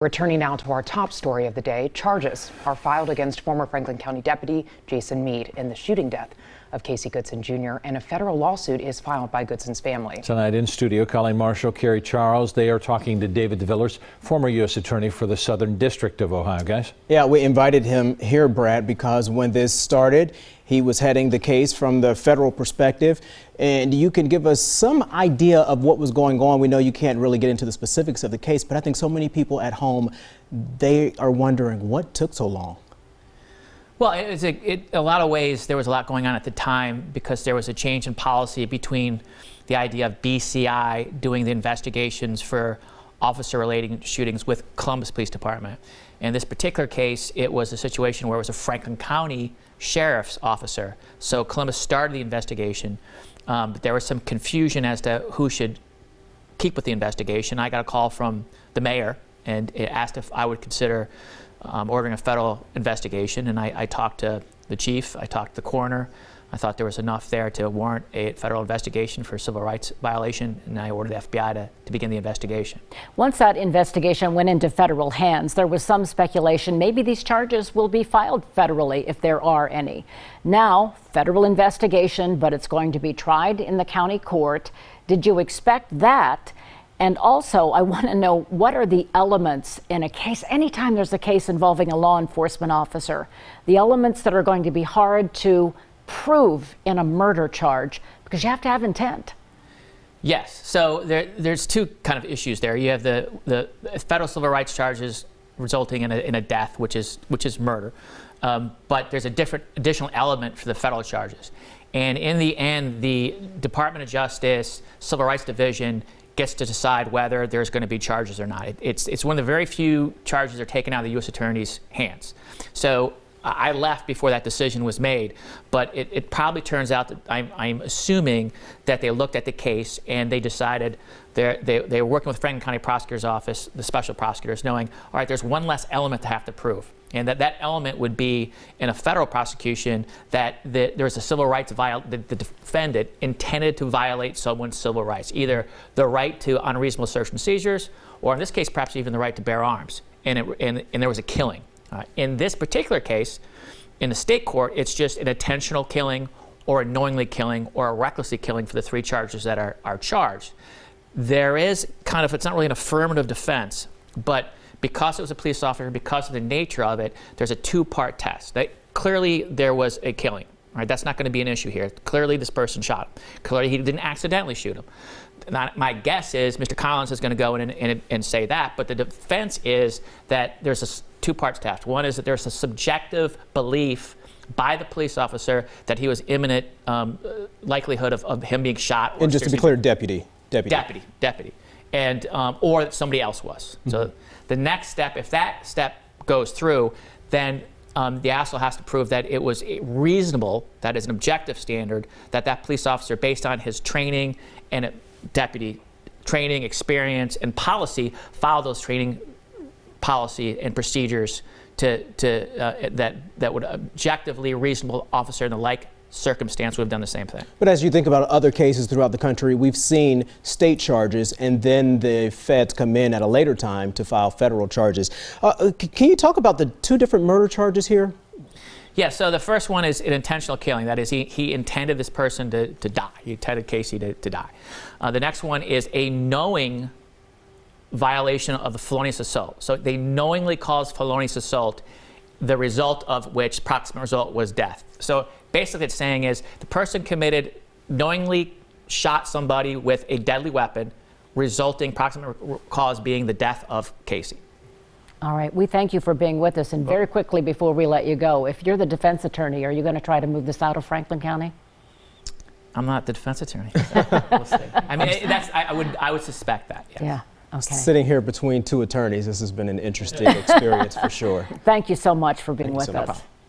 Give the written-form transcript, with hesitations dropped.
Returning now to our top story of the day, charges are filed against former Franklin County Deputy Jason Meade in the shooting death of Casey Goodson Jr., and a federal lawsuit is filed by Goodson's family. Tonight in studio, Colleen Marshall, Carrie Charles, they are talking to David DeVillers, former U.S. Attorney for the Southern District of Ohio. Guys? Yeah, we invited him here, Brad, because when this started, he was heading the case from the federal perspective. And you can give us some idea of what was going on. We know you can't really get into the specifics of the case, but I think so many people at home, they are wondering what took so long. Well, in a lot of ways, there was a lot going on at the time because there was a change in policy between the idea of BCI doing the investigations for officer-related shootings with Columbus Police Department. In this particular case, it was a situation where it was a Franklin County Sheriff's officer. So Columbus started the investigation, but there was some confusion as to who should keep with the investigation. I got a call from the mayor, and it asked if I would consider ordering a federal investigation, and I talked to the chief, I talked to the coroner. I thought there was enough there to warrant a federal investigation for civil rights violation, and I ordered the FBI to begin the investigation. Once that investigation went into federal hands, there was some speculation maybe these charges will be filed federally if there are any. Now, federal investigation, but it's going to be tried in the county court. Did you expect that? And also, I want to know, what are the elements in a case, anytime there's a case involving a law enforcement officer, the elements that are going to be hard to prove in a murder charge, because you have to have intent. Yes, so there's two kind of issues there. You have the federal civil rights charges resulting in a death, which is murder, but there's a different additional element for the federal charges. And in the end, the Department of Justice Civil Rights Division gets to decide whether there's going to be charges or not. It's one of the very few charges that are taken out of the U.S. Attorney's hands. So I left before that decision was made, but it probably turns out that I'm assuming that they looked at the case and they decided they were working with Franklin County Prosecutor's Office, the special prosecutors, knowing, all right, there's one less element to have to prove. And that element would be in a federal prosecution that there's a civil rights the defendant intended to violate someone's civil rights, either the right to unreasonable search and seizures, or in this case, perhaps even the right to bear arms. And there was a killing. In this particular case, in the state court, it's just an intentional killing or a knowingly killing or a recklessly killing for the three charges that are charged. There is kind of, it's not really an affirmative defense, but because it was a police officer, because of the nature of it, there's a two-part test. Clearly, there was a killing. Right? That's not going to be an issue here. Clearly, this person shot him. Clearly, he didn't accidentally shoot him. My guess is Mr. Collins is going to go in and say that, but the defense is that there's a two-part test. One is that there's a subjective belief by the police officer that he was imminent likelihood of him being shot. And just to be clear, deputy. And or that somebody else was. Mm-hmm. So the next step, if that step goes through, then the ASL has to prove that it was reasonable, that is an objective standard, that police officer, based on his training and deputy training, experience, and policy, followed those training policy and procedures that would objectively reasonable officer in the like circumstance would have done the same thing. But as you think about other cases throughout the country, we've seen state charges and then the feds come in at a later time to file federal charges. Can you talk about the two different murder charges here? Yeah, so the first one is an intentional killing. That is, he intended this person to die. He intended Casey to die. The next one is a knowing violation of the felonious assault. So they knowingly caused felonious assault, the result of which proximate result was death. So basically it's saying is the person knowingly shot somebody with a deadly weapon, resulting proximate cause being the death of Casey. All right, we thank you for being with us. And very quickly before we let you go, if you're the defense attorney, are you going to try to move this out of Franklin County? I'm not the defense attorney. So we'll see. I mean, I would suspect that. Yes. Yeah. Okay. Sitting here between two attorneys, this has been an interesting experience for sure. Thank you so much for being with us.